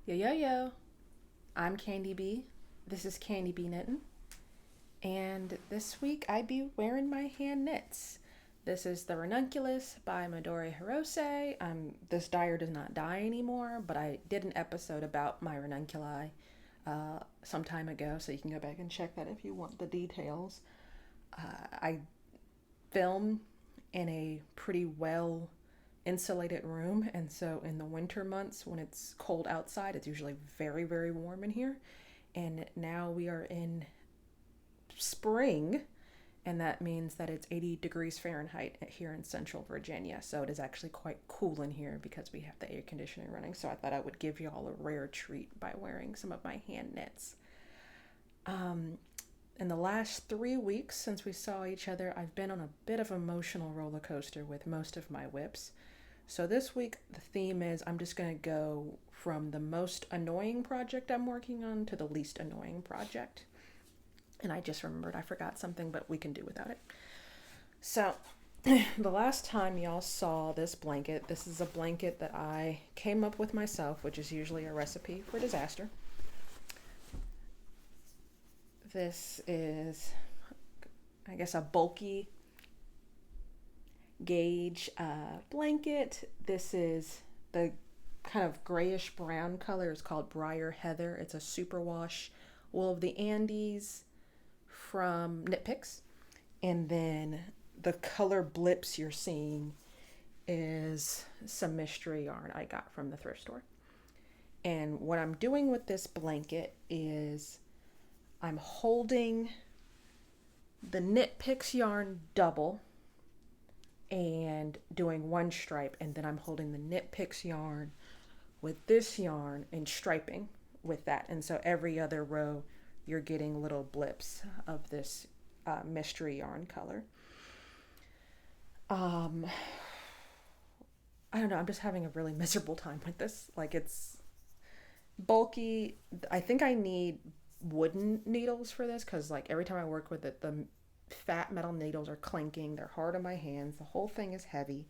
Yo, yo, yo. I'm Candy B. This is candibknittin. And this week I be wearing my hand knits. This is the Ranunculus by Midori Hirose. This dyer does not dye anymore, but I did an episode about my ranunculi some time ago, so you can go back and check that if you want the details. I film in a pretty well insulated room, and so in the winter months when it's cold outside, it's usually very, very warm in here. And now we are in spring, and that means that it's 80 degrees Fahrenheit here in central Virginia. So it is actually quite cool in here because we have the air conditioning running. So I thought I would give y'all a rare treat by wearing some of my hand knits. In the last 3 weeks since we saw each other, I've been on a bit of an emotional roller coaster with most of my whips. So this week, the theme is I'm just going to go from the most annoying project I'm working on to the least annoying project. And I just remembered I forgot something, but we can do without it. So, the last time y'all saw this blanket, this is a blanket that I came up with myself, which is usually a recipe for disaster. This is, I guess, a bulky gauge blanket. This is the kind of grayish brown color. It's called Briar Heather. It's a superwash wool of the Andes from Knit Picks. And then the color blips you're seeing is some mystery yarn I got from the thrift store. And what I'm doing with this blanket is I'm holding the Knit Picks yarn double and doing one stripe, and then I'm holding the Knit Picks yarn with this yarn and striping with that. And so every other row you're getting little blips of this mystery yarn color. I don't know, I'm just having a really miserable time with this. Like, it's bulky. I think I need wooden needles for this because, like, every time I work with it, the fat metal needles are clinking. They're hard on my hands. The whole thing is heavy.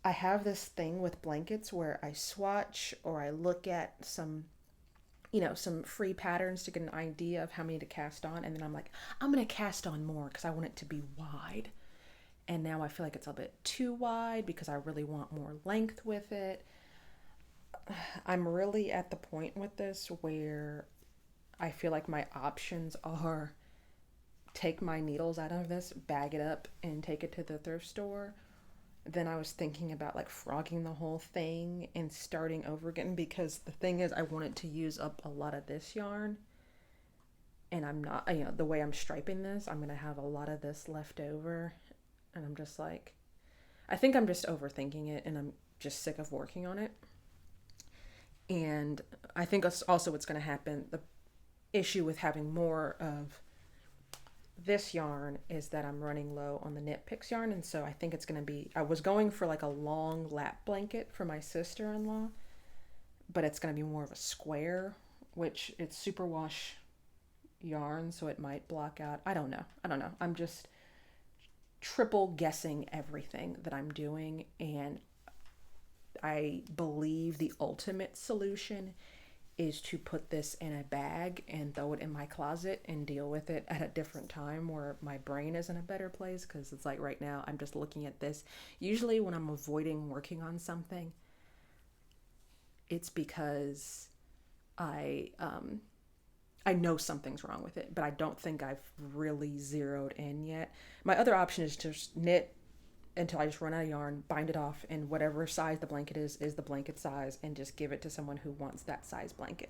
I have this thing with blankets where I swatch or I look at some free patterns to get an idea of how many to cast on, and then I'm like, I'm gonna cast on more because I want it to be wide. And now I feel like it's a bit too wide because I really want more length with it. I'm really at the point with this where I feel like my options are take my needles out of this, bag it up, and take it to the thrift store. Then I was thinking about like frogging the whole thing and starting over again, because the thing is I wanted to use up a lot of this yarn, and I'm not, the way I'm striping this, I'm going to have a lot of this left over. And I'm just like, I think I'm just overthinking it, and I'm just sick of working on it. And I think also what's going to happen, the issue with having more of this yarn is that I'm running low on the Knit Picks yarn, and so I think it's going to be, I was going for like a long lap blanket for my sister-in-law, but it's going to be more of a square, which it's superwash yarn, so it might block out. I don't know. I'm just triple guessing everything that I'm doing, and I believe the ultimate solution is to put this in a bag and throw it in my closet and deal with it at a different time where my brain is in a better place, because it's like right now I'm just looking at this. Usually when I'm avoiding working on something, it's because I know something's wrong with it, but I don't think I've really zeroed in yet. My other option is to just knit until I just run out of yarn, bind it off, and whatever size the blanket is the blanket size, and just give it to someone who wants that size blanket.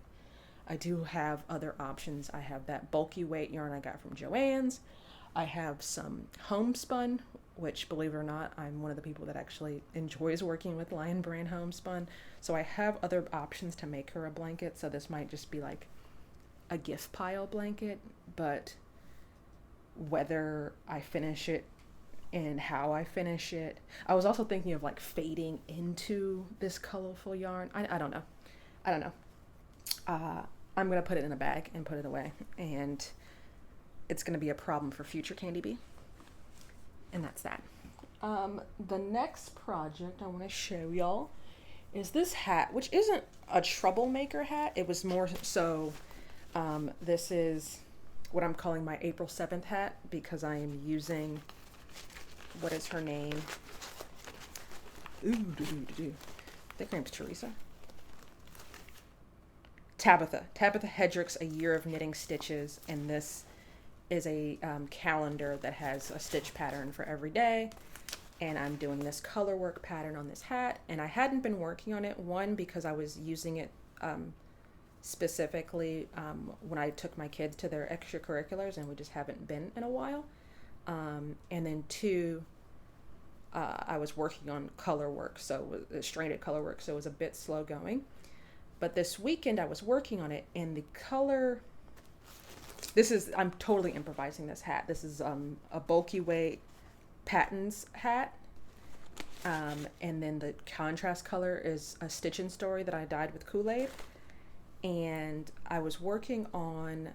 I do have other options. I have that bulky weight yarn I got from Joann's. I have some homespun, which, believe it or not, I'm one of the people that actually enjoys working with Lion Brand homespun. So I have other options to make her a blanket. So this might just be like a gift pile blanket, but whether I finish it and how I finish it. I was also thinking of like fading into this colorful yarn. I don't know. I don't know. I'm going to put it in a bag and put it away. And it's going to be a problem for future Candy Bee. And that's that. The next project I want to show y'all is this hat, which isn't a troublemaker hat. It was more so, this is what I'm calling my April 7th hat because I am using, what is her name? I think her name's Teresa. Tabetha Hedrick's A Year of Knitting Stitches, and this is a calendar that has a stitch pattern for every day. And I'm doing this color work pattern on this hat, and I hadn't been working on it, one, because I was using it specifically when I took my kids to their extracurriculars, and we just haven't been in a while. And then two, I was working on color work, so stranded color work, so it was a bit slow going. But this weekend I was working on it, and the color, I'm totally improvising this hat. This is a bulky weight Patton's hat, and then the contrast color is a Stitch and Story that I dyed with Kool-Aid. And I was working on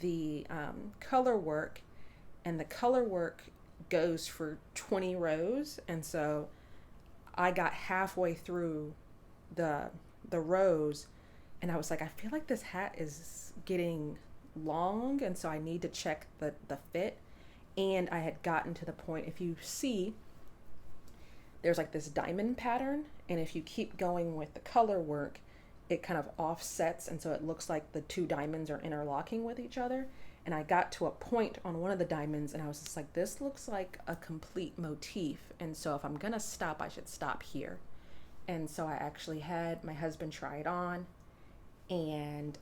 the color work, and the color work goes for 20 rows, and so I got halfway through the rows, and I was like, I feel like this hat is getting long, and so I need to check the fit. And I had gotten to the point, if you see, there's like this diamond pattern, and if you keep going with the color work, it kind of offsets, and so it looks like the two diamonds are interlocking with each other. And I got to a point on one of the diamonds, and I was just like, this looks like a complete motif, and so if I'm gonna stop, I should stop here. And so I actually had my husband try it on, and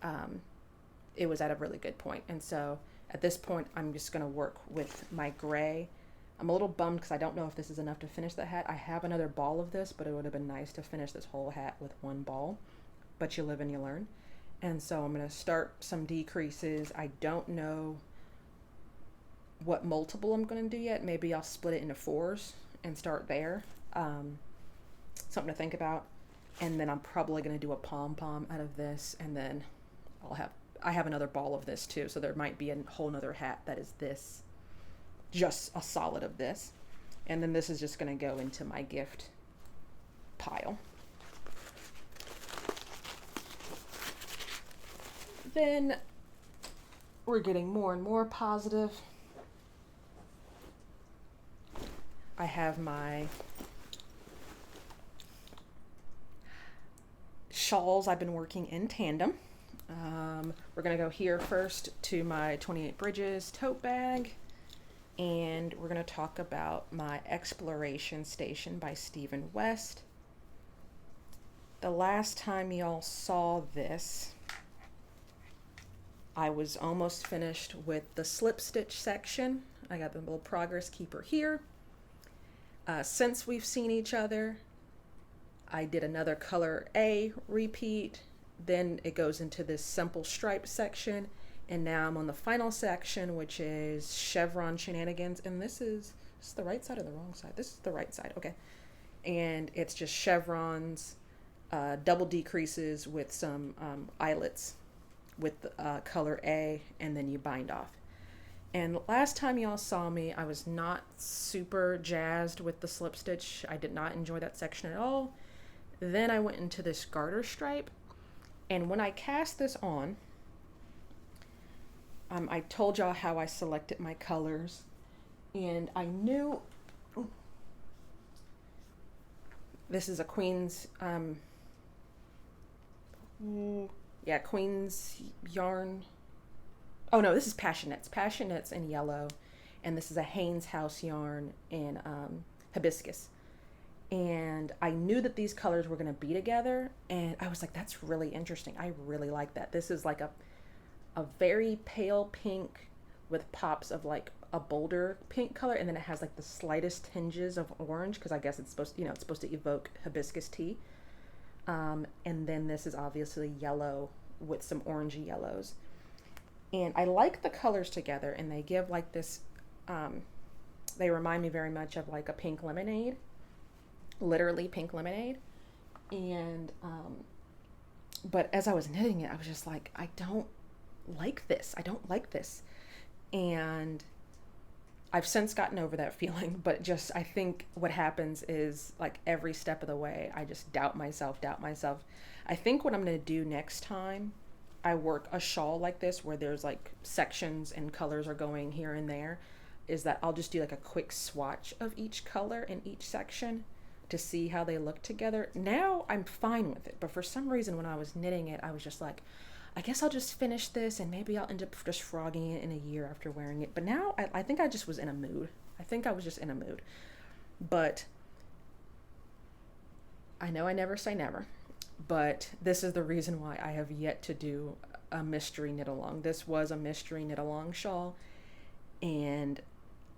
it was at a really good point. And so at this point, I'm just going to work with my gray. I'm a little bummed because I don't know if this is enough to finish the hat. I have another ball of this, but it would have been nice to finish this whole hat with one ball. But you live and you learn. And so I'm going to start some decreases. I don't know what multiple I'm going to do yet. Maybe I'll split it into 4s and start there. Something to think about. And then I'm probably going to do a pom-pom out of this, and then I have another ball of this too, so there might be a whole nother hat that is this, just a solid of this. And then this is just going to go into my gift pile. Then we're getting more and more positive. I have my shawls. I've been working in tandem. We're going to go here first to my 28 Bridges tote bag, and we're going to talk about my Exploration Station by Stephen West. The last time y'all saw this, I was almost finished with the slip stitch section. I got the little progress keeper here. Since we've seen each other, I did another color A repeat, then it goes into this simple stripe section, and now I'm on the final section, which is chevron shenanigans. And this is the right side or the wrong side? This is the right side, okay. And it's just chevrons, double decreases with some eyelets with color A, and then you bind off. And last time y'all saw me, I was not super jazzed with the slip stitch. I did not enjoy that section at all. Then I went into this garter stripe, and when I cast this on, I told y'all how I selected my colors, and I knew this is a Queen's, Queen's yarn. Oh no, this is Passionettes in yellow, and this is a Haynes House yarn in hibiscus. And I knew that these colors were going to be together, and I was like, that's really interesting. I really like that. This is like a very pale pink with pops of like a bolder pink color, and then it has like the slightest tinges of orange, because I guess it's supposed to evoke hibiscus tea. And then this is obviously yellow with some orangey yellows. And I like the colors together, and they give like this, they remind me very much of like a pink lemonade. Literally pink lemonade. And but as I was knitting it, I was just like, I don't like this. And I've since gotten over that feeling, but just I think what happens is like every step of the way, I just doubt myself, doubt myself. I think what I'm going to do next time I work a shawl like this where there's like sections and colors are going here and there is that I'll just do like a quick swatch of each color in each section to see how they look together. Now I'm fine with it, but for some reason when I was knitting it, I was just like, I guess I'll just finish this and maybe I'll end up just frogging it in a year after wearing it. But now I think I just was in a mood. I think I was just in a mood. But I know I never say never, but this is the reason why I have yet to do a mystery knit along. This was a mystery knit along shawl, and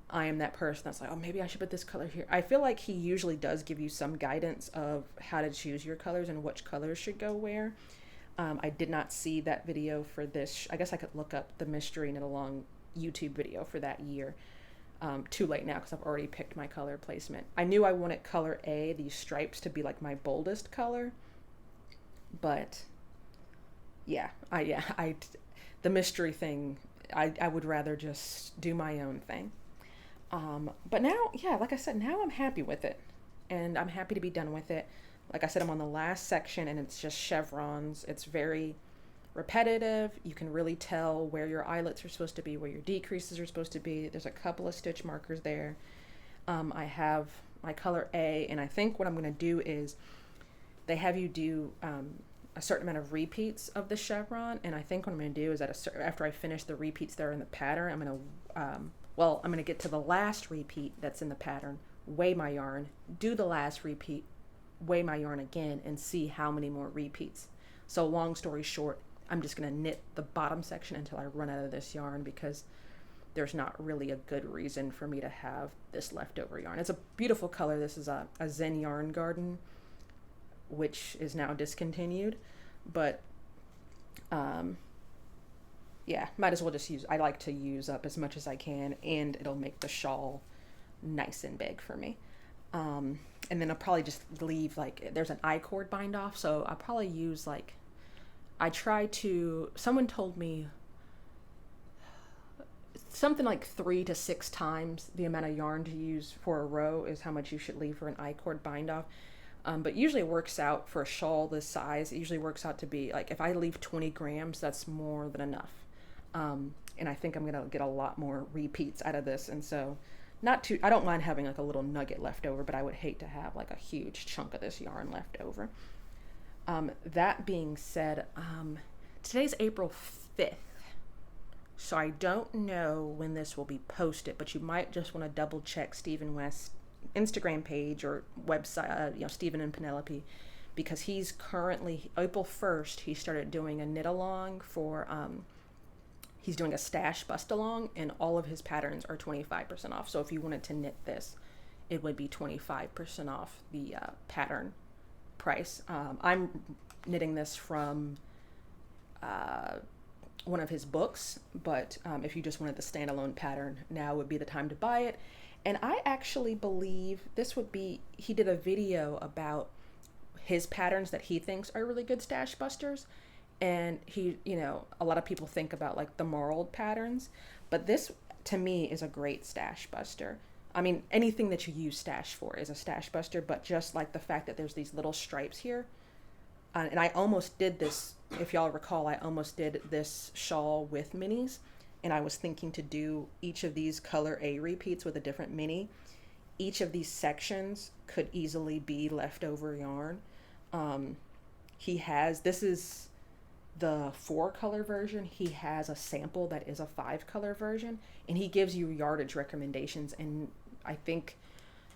I am that person that's like, oh, maybe I should put this color here. I feel like he usually does give you some guidance of how to choose your colors and which colors should go where. I did not see that video for this. I guess I could look up the mystery knit along YouTube video for that year. Too late now because I've already picked my color placement. I knew I wanted color A, these stripes, to be like my boldest color, but yeah, the mystery thing, I would rather just do my own thing. But now, yeah, like I said, now I'm happy with it, and I'm happy to be done with it. Like I said, I'm on the last section, and it's just chevrons. It's very repetitive. You can really tell where your eyelets are supposed to be, where your decreases are supposed to be. There's a couple of stitch markers there. I have my color A, and I think what I'm going to do is they have you do a certain amount of repeats of the chevron, and I think what I'm going to do is after I finish the repeats that are in the pattern, I'm going to get to the last repeat that's in the pattern, weigh my yarn, do the last repeat, weigh my yarn again, and see how many more repeats. So long story short, I'm just going to knit the bottom section until I run out of this yarn, because there's not really a good reason for me to have this leftover yarn. It's a beautiful color. This is a Zen Yarn Garden, which is now discontinued, but yeah, might as well just I like to use up as much as I can, and it'll make the shawl nice and big for me. And then I'll probably just leave, like, there's an I-cord bind off, so I'll probably use, like, someone told me something like 3 to 6 times the amount of yarn to use for a row is how much you should leave for an I-cord bind off. But usually it works out for a shawl this size. It usually works out to be, like, if I leave 20 grams, that's more than enough. And I think I'm going to get a lot more repeats out of this. And so I don't mind having like a little nugget left over, but I would hate to have like a huge chunk of this yarn left over. That being said, today's April 5th. So I don't know when this will be posted, but you might just want to double check Stephen West's Instagram page or website, Stephen and Penelope, because he's currently, April 1st, he started doing a knit along for, he's doing a stash bust along, and all of his patterns are 25% off. So if you wanted to knit this, it would be 25% off the pattern price. I'm knitting this from one of his books, but if you just wanted the standalone pattern, now would be the time to buy it. And I actually believe he did a video about his patterns that he thinks are really good stash busters. And a lot of people think about like the marled patterns, but this to me is a great stash buster. I mean, anything that you use stash for is a stash buster, but just like the fact that there's these little stripes here. And I almost did this, if y'all recall, I almost did this shawl with minis, and I was thinking to do each of these color A repeats with a different mini. Each of these sections could easily be leftover yarn. This is the 4-color version. He has a sample that is a 5-color version, and he gives you yardage recommendations. And I think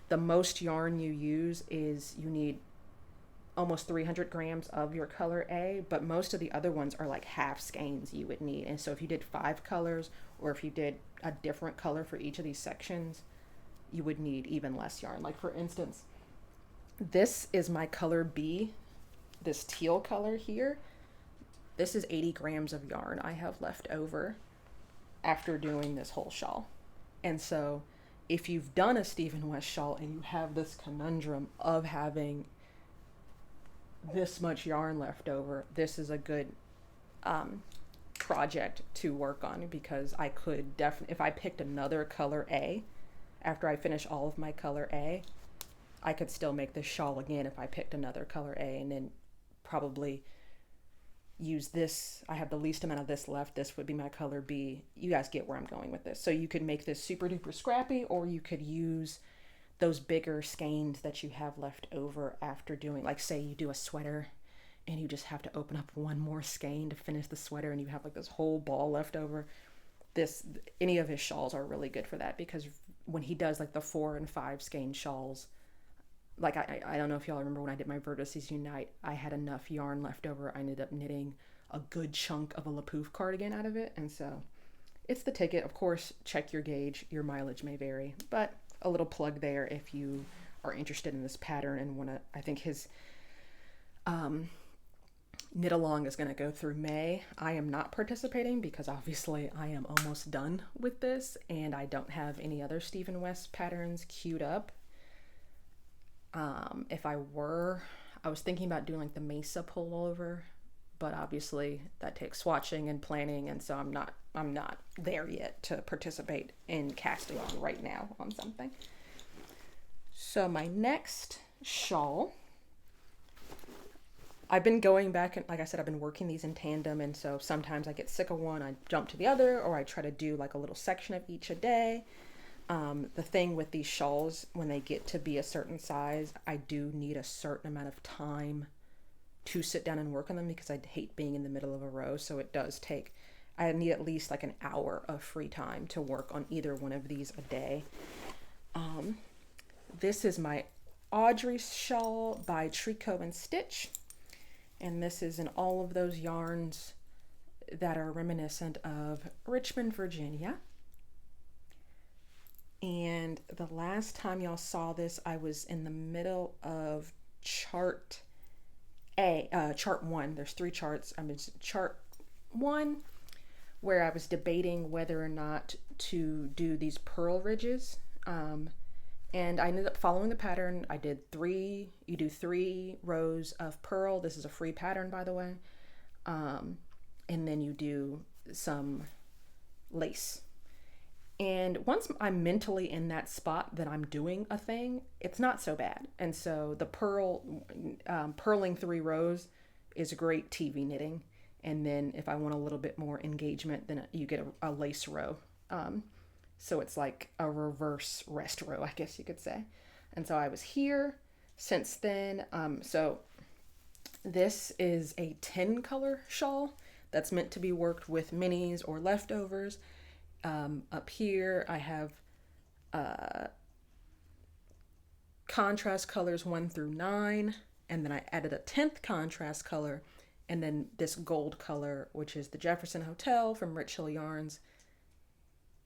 the most yarn you use is you need almost 300 grams of your color A, but most of the other ones are like half skeins you would need. And so if you did 5 colors, or if you did a different color for each of these sections, you would need even less yarn. Like for instance, this is my color B, this teal color here. This is 80 grams of yarn I have left over after doing this whole shawl. And so if you've done a Stephen West shawl and you have this conundrum of having this much yarn left over, this is a good project to work on, because I could definitely, if I picked another color A, after I finish all of my color A, I could still make this shawl again if I picked another color A, and then probably use this. I have the least amount of this left. This would be my color B. You guys get where I'm going with this. So you could make this super duper scrappy, or you could use those bigger skeins that you have left over after doing, like say you do a sweater and you just have to open up one more skein to finish the sweater and you have like this whole ball left over. Any of his shawls are really good for that, because when he does like the 4 and 5 skein shawls, like I don't know if y'all remember when I did my Vertices Unite, I had enough yarn left over. I ended up knitting a good chunk of a LaPouf cardigan out of it. And so it's the ticket. Of course, check your gauge. Your mileage may vary, but a little plug there if you are interested in this pattern and want to. I think his knit along is going to go through May. I am not participating because obviously I am almost done with this and I don't have any other Stephen West patterns queued up. If I were, I was thinking about doing like the Mesa pullover, but obviously that takes swatching and planning, and so I'm not there yet to participate in casting right now on something. So my next shawl, I've been going back and like I said, I've been working these in tandem, and so sometimes I get sick of one, I jump to the other, or I try to do like a little section of each a day. The thing with these shawls, when they get to be a certain size, I do need a certain amount of time to sit down and work on them because I hate being in the middle of a row. So it does take, I need at least like an hour of free time to work on either one of these a day. This is my Audrey shawl by Tricot and Stitch. And this is in all of those yarns that are reminiscent of Richmond, Virginia. And the last time y'all saw this, I was in the middle of chart 1. There's 3 charts. I'm in chart 1, where I was debating whether or not to do these purl ridges. And I ended up following the pattern. I did 3, you do 3 rows of purl. This is a free pattern, by the way. And then you do some lace. And once I'm mentally in that spot that I'm doing a thing, it's not so bad. And so the purling 3 rows is great TV knitting. And then if I want a little bit more engagement, then you get a lace row. So it's like a reverse rest row, I guess you could say. And so I was here since then. So this is a 10 color shawl that's meant to be worked with minis or leftovers. Up here I have contrast colors 1 through 9, and then I added a 10th contrast color, and then this gold color, which is the Jefferson Hotel from Rich Hill Yarns,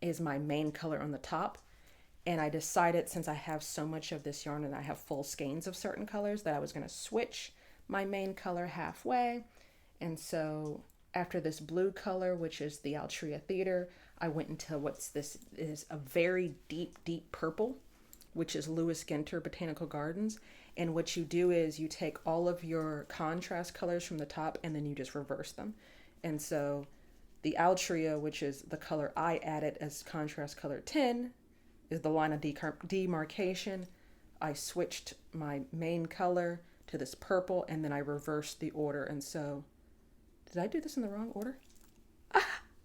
is my main color on the top. And I decided, since I have so much of this yarn and I have full skeins of certain colors, that I was going to switch my main color halfway. And so after this blue color, which is the Altria Theater, I went into this is a very deep, deep purple, which is Lewis Ginter Botanical Gardens. And what you do is you take all of your contrast colors from the top and then you just reverse them. And so the Altria, which is the color I added as contrast color 10, is the line of demarcation. I switched my main color to this purple, and then I reversed the order. And so, did I do this in the wrong order? I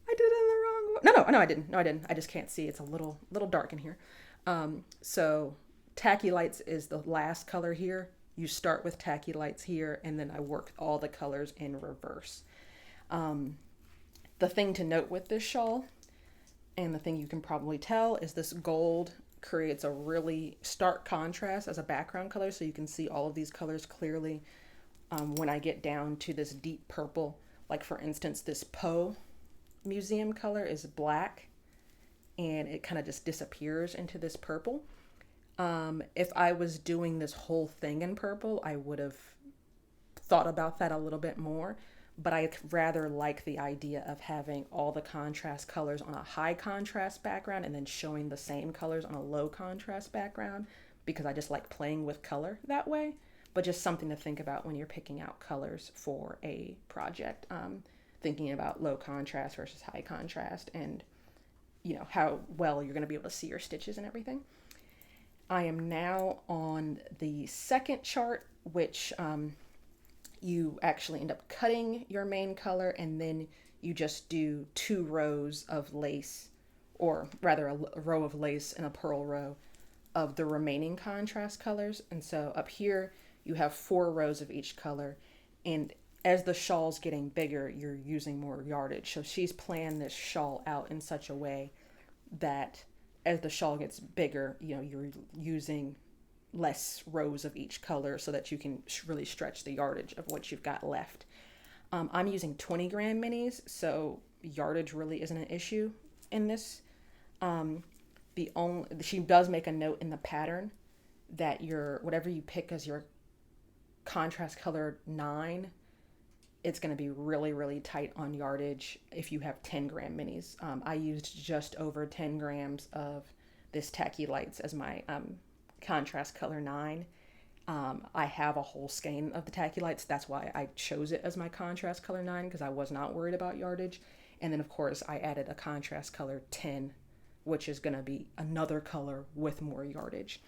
did it in the wrong order. No, I didn't. I just can't see. It's a little dark in here. So Tacky Lights is the last color here. You start with Tacky Lights here, and then I work all the colors in reverse. The thing to note with this shawl, and the thing you can probably tell, is this gold creates a really stark contrast as a background color, so you can see all of these colors clearly. When I get down to this deep purple, like for instance, this Poe museum color is black, and it kind of just disappears into this purple. If I was doing this whole thing in purple, I would have thought about that a little bit more. But I rather like the idea of having all the contrast colors on a high contrast background and then showing the same colors on a low contrast background, because I just like playing with color that way. But just something to think about when you're picking out colors for a project, thinking about low contrast versus high contrast, and you know how well you're going to be able to see your stitches and everything. I am now on the second chart, which you actually end up cutting your main color, and then you just do 2 rows of lace, or rather a row of lace and a purl row of the remaining contrast colors. And so up here you have 4 rows of each color, and as the shawl's getting bigger, you're using more yardage. So she's planned this shawl out in such a way that as the shawl gets bigger, you're using less rows of each color so that you can really stretch the yardage of what you've got left. I'm using 20 gram minis, so yardage really isn't an issue in this. She does make a note in the pattern that whatever you pick as your contrast color 9, it's going to be really, really tight on yardage if you have 10 gram minis. I used just over 10 grams of this Tacky Lights as my contrast color 9. I have a whole skein of the Tacky Lights. That's why I chose it as my contrast color 9, because I was not worried about yardage. And then, of course, I added a contrast color 10, which is going to be another color with more yardage.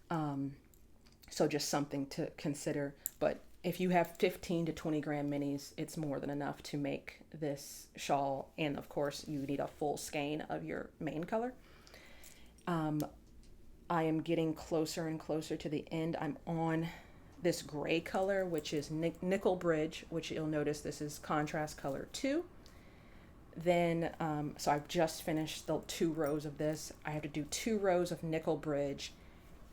So just something to consider. But if you have 15 to 20 gram minis, it's more than enough to make this shawl. And of course, you need a full skein of your main color. I am getting closer and closer to the end. I'm on this gray color, which is Nickel Bridge, which you'll notice this is contrast color 2. Then, so I've just finished the 2 rows of this. I have to do 2 rows of Nickel Bridge,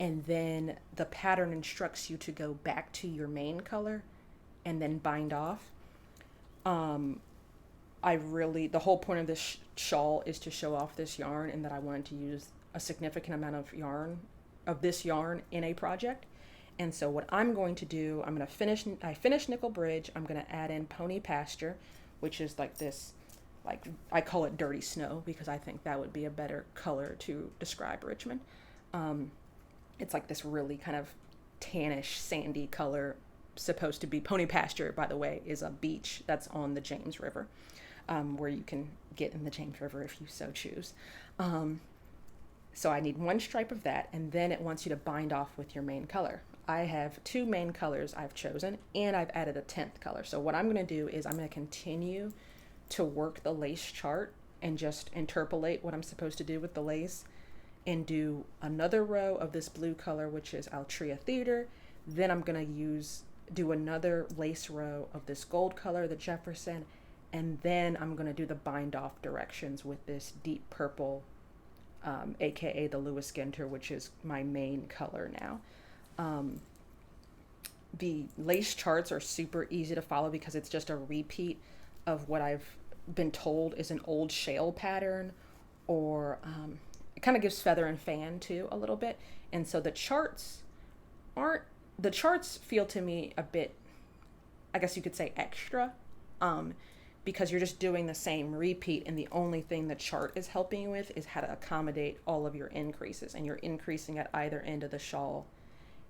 and then the pattern instructs you to go back to your main color and then bind off. The whole point of this shawl is to show off this yarn, and that I wanted to use a significant amount of this yarn in a project. And so what I'm going to do, I finished Nickel Bridge. I'm going to add in Pony Pasture, which is like this, I call it dirty snow because I think that would be a better color to describe Richmond. It's like this really kind of tannish, sandy color, supposed to be. Pony Pasture, by the way, is a beach that's on the James River, where you can get in the James River if you so choose. So I need 1 stripe of that, and then it wants you to bind off with your main color. I have 2 main colors I've chosen, and I've added a 10th color. So what I'm going to do is I'm going to continue to work the lace chart and just interpolate what I'm supposed to do with the lace, and do another row of this blue color, which is Altria Theater. Then I'm going to do another lace row of this gold color, the Jefferson, and then I'm going to do the bind off directions with this deep purple, aka the Lewis Ginter, which is my main color now. The lace charts are super easy to follow because it's just a repeat of what I've been told is an old Shawl pattern, or it kind of gives feather and fan too a little bit. And so the charts feel to me a bit, I guess you could say, extra, because you're just doing the same repeat, and the only thing the chart is helping you with is how to accommodate all of your increases, and you're increasing at either end of the shawl,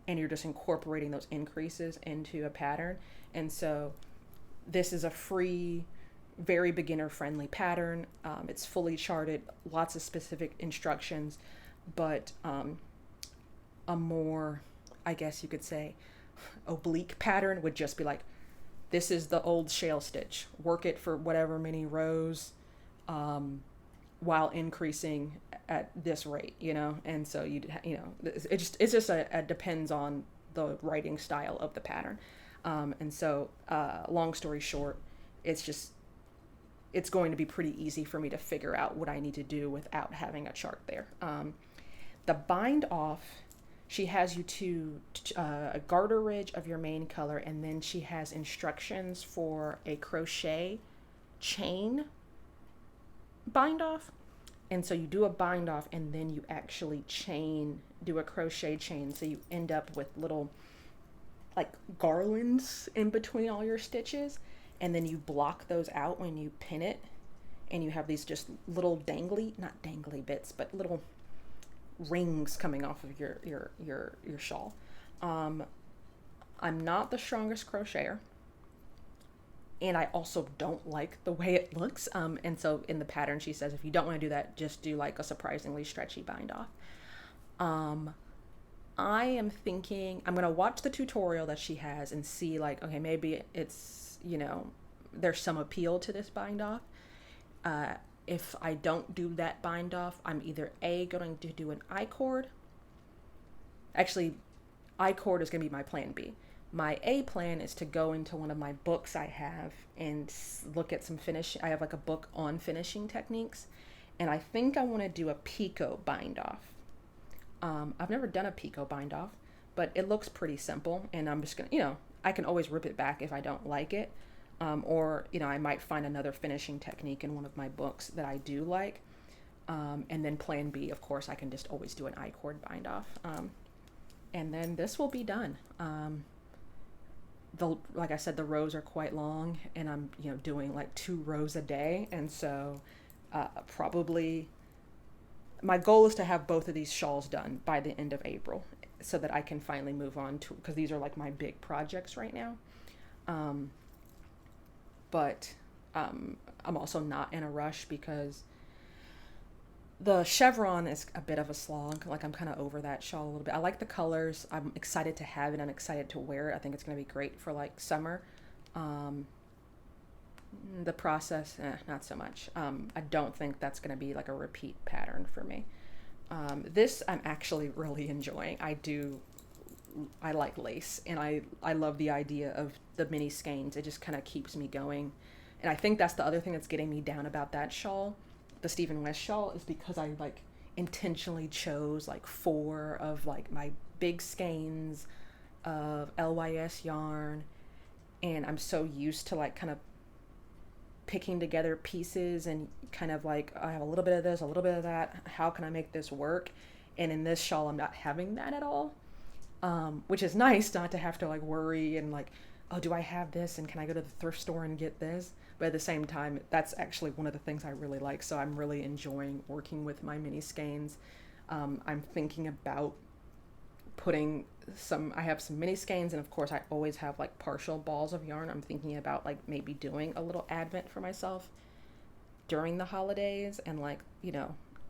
and you're just incorporating those increases into a pattern. And so this is a free, very beginner friendly pattern. It's fully charted, lots of specific instructions, but a more, I guess you could say, oblique pattern would just be like, this is the old Shawl stitch, work it for whatever many rows, while increasing at this rate, and so it's just depends on the writing style of the pattern. And so long story short, it's going to be pretty easy for me to figure out what I need to do without having a chart there. The bind off, she has you to a garter ridge of your main color, and then she has instructions for a crochet chain bind off. And so you do a bind off, and then you actually do a crochet chain. So you end up with little like garlands in between all your stitches. And then you block those out when you pin it, and you have these just little not dangly bits, but little rings coming off of your shawl. I'm not the strongest crocheter, and I also don't like the way it looks. And so in the pattern, she says, if you don't want to do that, just do like a surprisingly stretchy bind off. I am thinking I'm gonna watch the tutorial that she has and see like, okay, maybe it's, there's some appeal to this bind off. If I don't do that bind off, I'm either going to do an I-cord. Actually, I-cord is going to be my plan B. My A plan is to go into one of my books I have and look at some finishing. I have like a book on finishing techniques, and I think I want to do a picot bind off. I've never done a picot bind off, but it looks pretty simple, and I'm just going to, I can always rip it back if I don't like it. Or, I might find another finishing technique in one of my books that I do like. And then plan B, of course, I can just always do an I-cord bind off. And then this will be done. Like I said, the rows are quite long, and I'm, doing like 2 rows a day. And so probably my goal is to have both of these shawls done by the end of April so that I can finally move on to, because these are like my big projects right now. But I'm also not in a rush because the chevron is a bit of a slog. Like, I'm kind of over that shawl a little bit. I like the colors. I'm excited to have it. I'm excited to wear it. I think it's going to be great for like summer. The process, not so much. I don't think that's going to be like a repeat pattern for me. This I'm actually really enjoying. I like lace, and I love the idea of the mini skeins. It just kind of keeps me going. And I think that's the other thing that's getting me down about that shawl, the Stephen West shawl, is because I like intentionally chose like 4 of like my big skeins of LYS yarn, and I'm so used to like kind of picking together pieces and kind of like, I have a little bit of this, a little bit of that, how can I make this work? And in this shawl I'm not having that at all. Which is nice not to have to like worry and like, oh, do I have this and can I go to the thrift store and get this? But at the same time, that's actually one of the things I really like. So I'm really enjoying working with my mini skeins. I'm thinking about I have some mini skeins, and of course I always have like partial balls of yarn. I'm thinking about like maybe doing a little advent for myself during the holidays and like,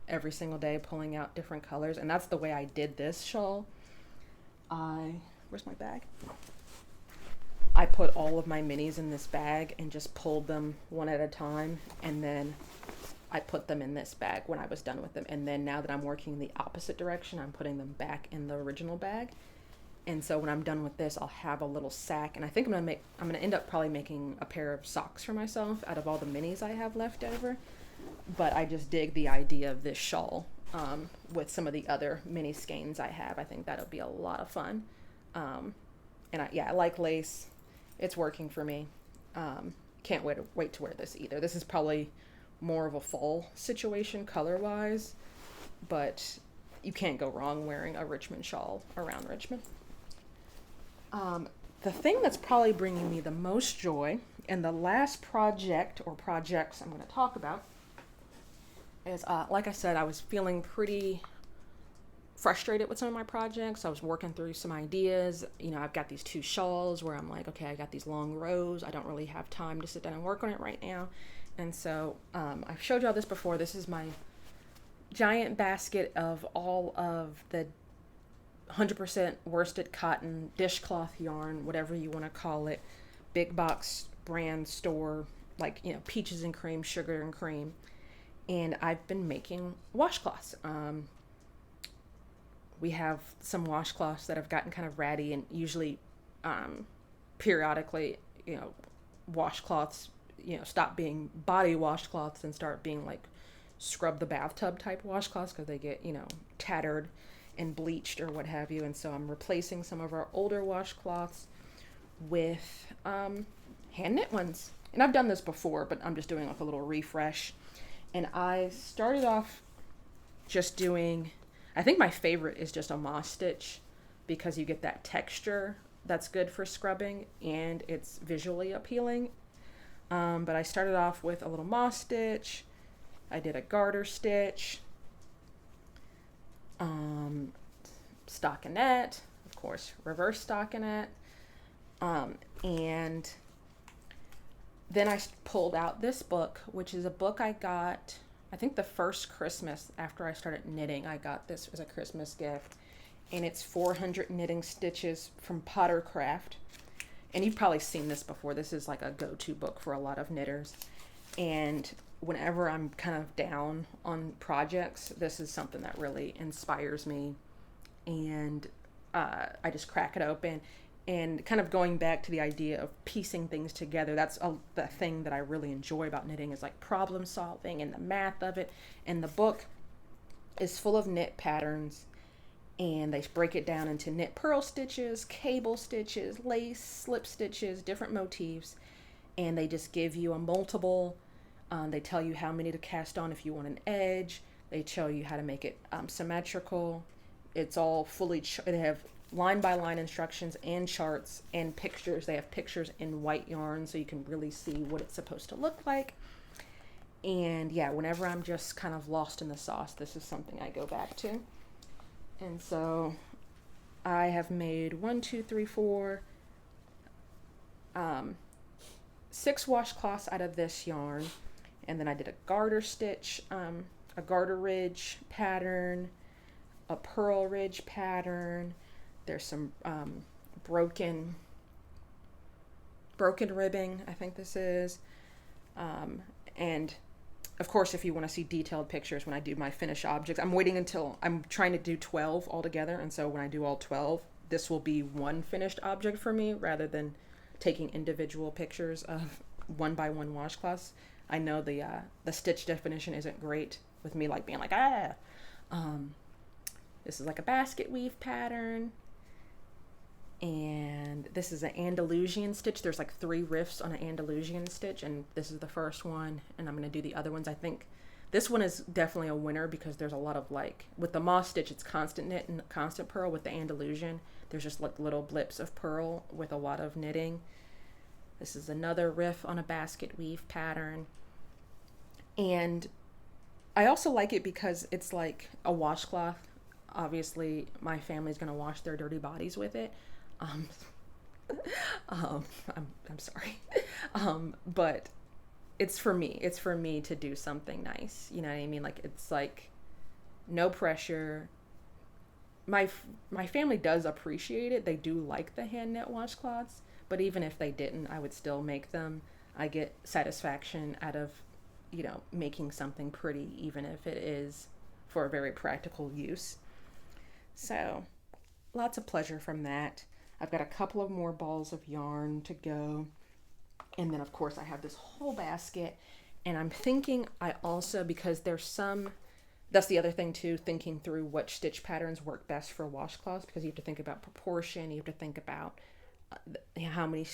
every single day pulling out different colors. And that's the way I did this shawl. Where's my bag? I put all of my minis in this bag and just pulled them one at a time, and then I put them in this bag when I was done with them. And then now that I'm working the opposite direction, I'm putting them back in the original bag. And so when I'm done with this, I'll have a little sack, and I think I'm gonna end up probably making a pair of socks for myself out of all the minis I have left over. But I just dig the idea of this shawl. With some of the other mini skeins I have. I think that'll be a lot of fun. And I like lace. It's working for me. Can't wait to wear this either. This is probably more of a fall situation color-wise, but you can't go wrong wearing a Richmond shawl around Richmond. The thing that's probably bringing me the most joy, and the last project or projects I'm going to talk about, is, like I said, I was feeling pretty frustrated with some of my projects. I was working through some ideas. I've got these 2 shawls where I'm like, okay, I got these long rows. I don't really have time to sit down and work on it right now. And so I've showed y'all this before. This is my giant basket of all of the 100% worsted cotton, dishcloth yarn, whatever you want to call it, big box brand store, like, peaches and cream, sugar and cream. And I've been making washcloths. We have some washcloths that have gotten kind of ratty, and usually periodically, washcloths, stop being body washcloths and start being like scrub the bathtub type washcloths because they get, tattered and bleached or what have you. And so I'm replacing some of our older washcloths with hand knit ones. And I've done this before, but I'm just doing like a little refresh. And I started off just doing, I think my favorite is just a moss stitch because you get that texture that's good for scrubbing and it's visually appealing. But I started off with a little moss stitch. I did a garter stitch, stockinette, of course, reverse stockinette, and then I pulled out this book, which is a book I got, I think the first Christmas after I started knitting. I got this as a Christmas gift, and it's 400 knitting stitches from Pottercraft. And you've probably seen this before. This is like a go-to book for a lot of knitters. And whenever I'm kind of down on projects, this is something that really inspires me. And I just crack it open. And kind of going back to the idea of piecing things together, that's the thing that I really enjoy about knitting, is like problem solving and the math of it. And the book is full of knit patterns, and they break it down into knit purl stitches, cable stitches, lace, slip stitches, different motifs, and they just give you a multiple. They tell you how many to cast on if you want an edge. They show you how to make it symmetrical. It's all fully, they have line by line instructions and charts and pictures. They have pictures in white yarn so you can really see what it's supposed to look like. And yeah, whenever I'm just kind of lost in the sauce, this is something I go back to. And so I have made 6 washcloths out of this yarn. And then I did a garter stitch, a garter ridge pattern, a purl ridge pattern. There's some broken ribbing, I think this is. And of course, if you want to see detailed pictures when I do my finished objects, I'm trying to do 12 altogether. And so when I do all 12, this will be one finished object for me rather than taking individual pictures of 1x1 washcloths. I know the stitch definition isn't great with me, like being like, this is like a basket weave pattern. And this is an Andalusian stitch. There's like 3 riffs on an Andalusian stitch, and this is the first one, and I'm going to do the other ones. I think this one is definitely a winner because there's a lot of, like, with the moss stitch, it's constant knit and constant purl. With the Andalusian, there's just like little blips of purl with a lot of knitting. This is another riff on a basket weave pattern. And I also like it because it's like a washcloth. Obviously, my family's going to wash their dirty bodies with it. I'm sorry. But it's for me. It's for me to do something nice. You know what I mean? Like, it's like no pressure. My family does appreciate it. They do like the hand knit washcloths, but even if they didn't, I would still make them. I get satisfaction out of, you know, making something pretty, even if it is for a very practical use. So lots of pleasure from that. I've got a couple of more balls of yarn to go. And then of course I have this whole basket, and I'm thinking I also, because there's some, that's the other thing too, thinking through what stitch patterns work best for washcloths, because you have to think about proportion. You have to think about how many,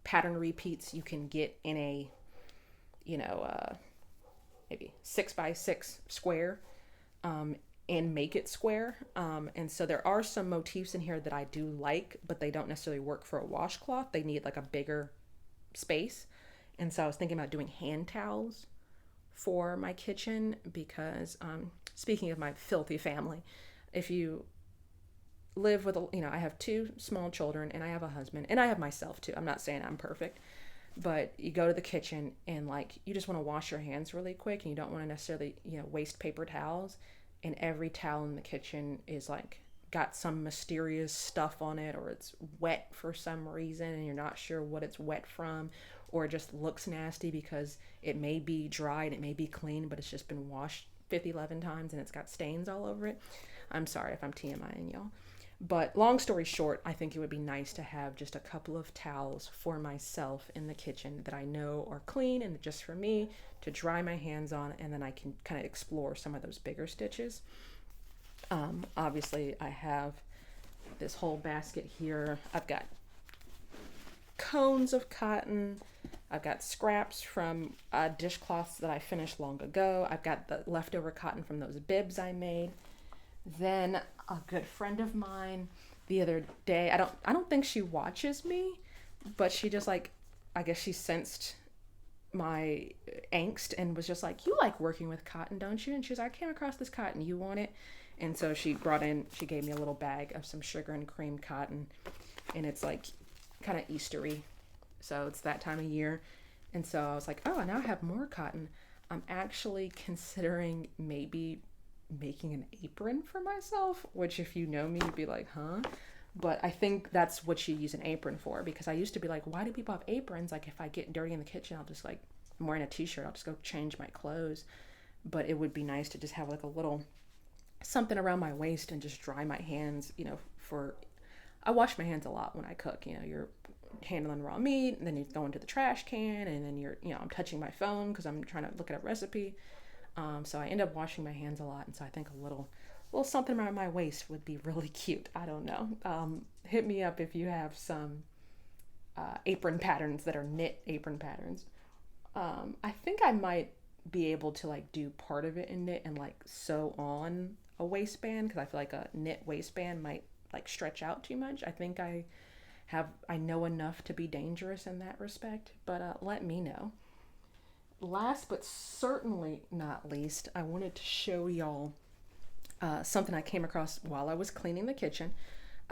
pattern repeats you can get in a, maybe 6x6 square, and make it square. And so there are some motifs in here that I do like, but they don't necessarily work for a washcloth. They need like a bigger space. And so I was thinking about doing hand towels for my kitchen because, speaking of my filthy family, if you live with, I have 2 small children, and I have a husband, and I have myself too. I'm not saying I'm perfect, but you go to the kitchen and like, you just want to wash your hands really quick, and you don't want to necessarily, waste paper towels. And every towel in the kitchen is like got some mysterious stuff on it, or it's wet for some reason and you're not sure what it's wet from, or it just looks nasty because it may be dry and it may be clean, but it's just been washed 11 times and it's got stains all over it. I'm sorry if I'm TMIing y'all. But long story short, I think it would be nice to have just a couple of towels for myself in the kitchen that I know are clean and just for me to dry my hands on, and then I can kind of explore some of those bigger stitches. Obviously, I have this whole basket here. I've got cones of cotton. I've got scraps from dishcloths that I finished long ago. I've got the leftover cotton from those bibs I made. Then a good friend of mine the other day, I don't think she watches me, but she just like, I guess she sensed my angst and was just like, you like working with cotton, don't you? And she was like, I came across this cotton, you want it? And so she gave me a little bag of some sugar and cream cotton, and it's like kind of Eastery, so it's that time of year. And so I was like, oh, now I have more cotton. I'm actually considering maybe making an apron for myself, which if you know me, you'd be like, huh? But I think that's what you use an apron for, because I used to be like, why do people have aprons? Like if I get dirty in the kitchen, I'll just like, I'm wearing a t-shirt, I'll just go change my clothes. But it would be nice to just have like a little something around my waist and just dry my hands, I wash my hands a lot when I cook. You're handling raw meat, and then you go into the trash can, and then I'm touching my phone because I'm trying to look at a recipe. So I end up washing my hands a lot, and so I think a little something around my waist would be really cute. I don't know. Hit me up if you have some apron patterns that are knit apron patterns. I think I might be able to like do part of it in knit and like sew on a waistband, because I feel like a knit waistband might like stretch out too much. I think I know enough to be dangerous in that respect, but let me know. Last but certainly not least, I wanted to show y'all something I came across while I was cleaning the kitchen.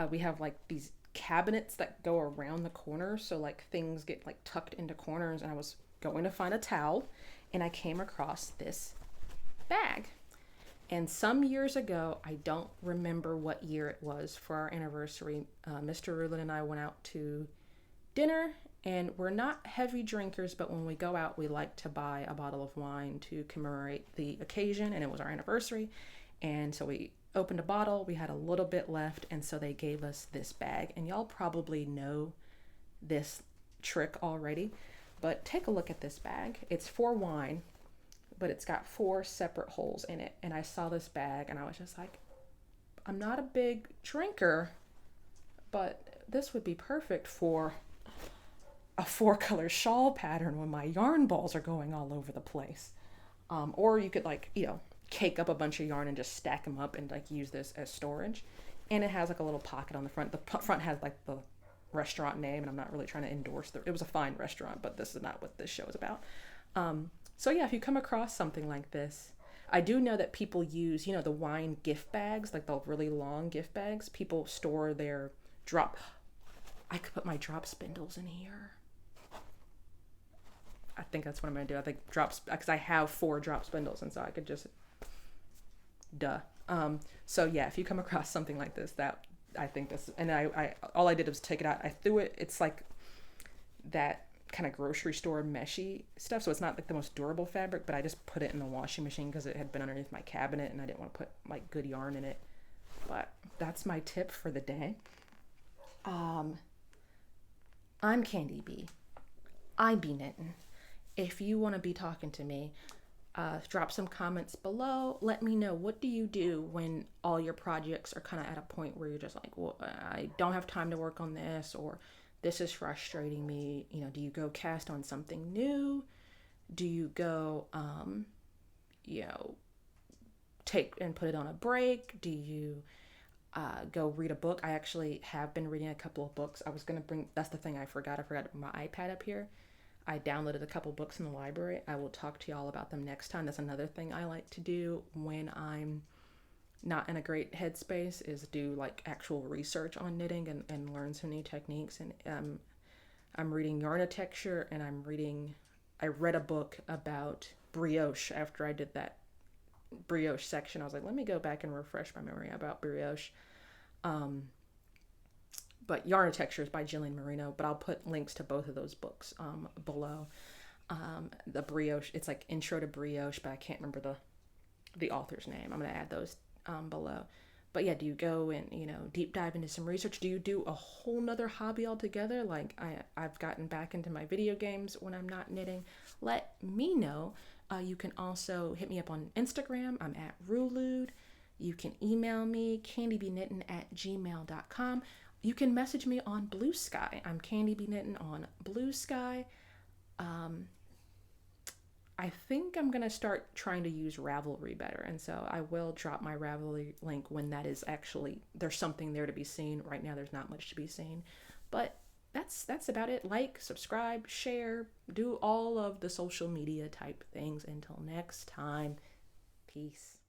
We have like these cabinets that go around the corners, so like things get like tucked into corners, and I was going to find a towel, and I came across this bag. And some years ago, I don't remember what year it was, for our anniversary, Mr. Rulin and I went out to dinner, and we're not heavy drinkers, but when we go out, we like to buy a bottle of wine to commemorate the occasion, and it was our anniversary. And so we opened a bottle, we had a little bit left, and so they gave us this bag. And y'all probably know this trick already, but take a look at this bag. It's for wine, but it's got 4 separate holes in it. And I saw this bag and I was just like, I'm not a big drinker, but this would be perfect for a 4-color shawl pattern when my yarn balls are going all over the place. Or you could cake up a bunch of yarn and just stack them up and like use this as storage. And it has like a little pocket on the front. The front has like the restaurant name, and I'm not really trying to endorse it was a fine restaurant, but this is not what this show is about. So yeah, if you come across something like this, I do know that people use, the wine gift bags, like the really long gift bags. People store their I could put my drop spindles in here. I think that's what I'm going to do. I think because I have 4 drop spindles, and so I could just, So yeah, if you come across something like this, that I think this, and I all I did was take it out. I threw it. It's like that kind of grocery store meshy stuff, so it's not like the most durable fabric, but I just put it in the washing machine because it had been underneath my cabinet and I didn't want to put like good yarn in it. But that's my tip for the day. I'm Candy B. I be knitting. If you want to be talking to me, drop some comments below. Let me know, what do you do when all your projects are kind of at a point where you're just like, well, I don't have time to work on this, or this is frustrating me. Do you go cast on something new? Do you go, take and put it on a break? Do you go read a book? I actually have been reading a couple of books. That's the thing I forgot. I forgot to put my iPad up here. I downloaded a couple books in the library. I will talk to y'all about them next time. That's another thing I like to do when I'm not in a great headspace, is do like actual research on knitting and learn some new techniques. And I'm reading Yarnitecture, and I read a book about Brioche after I did that Brioche section. I was like, let me go back and refresh my memory about Brioche. But Yarnitecture is by Jillian Marino, but I'll put links to both of those books below. The Brioche, it's like Intro to Brioche, but I can't remember the author's name. I'm going to add those below. But yeah, do you go and, deep dive into some research? Do you do a whole nother hobby altogether? Like I've gotten back into my video games when I'm not knitting. Let me know. You can also hit me up on Instagram. I'm at Rulude. You can email me, candybknittin@gmail.com. You can message me on Blue Sky. I'm Candy B Knittin on Blue Sky. I think I'm going to start trying to use Ravelry better. And so I will drop my Ravelry link when that is actually, there's something there to be seen. Right now, there's not much to be seen. But that's about it. Like, subscribe, share, do all of the social media type things. Until next time, peace.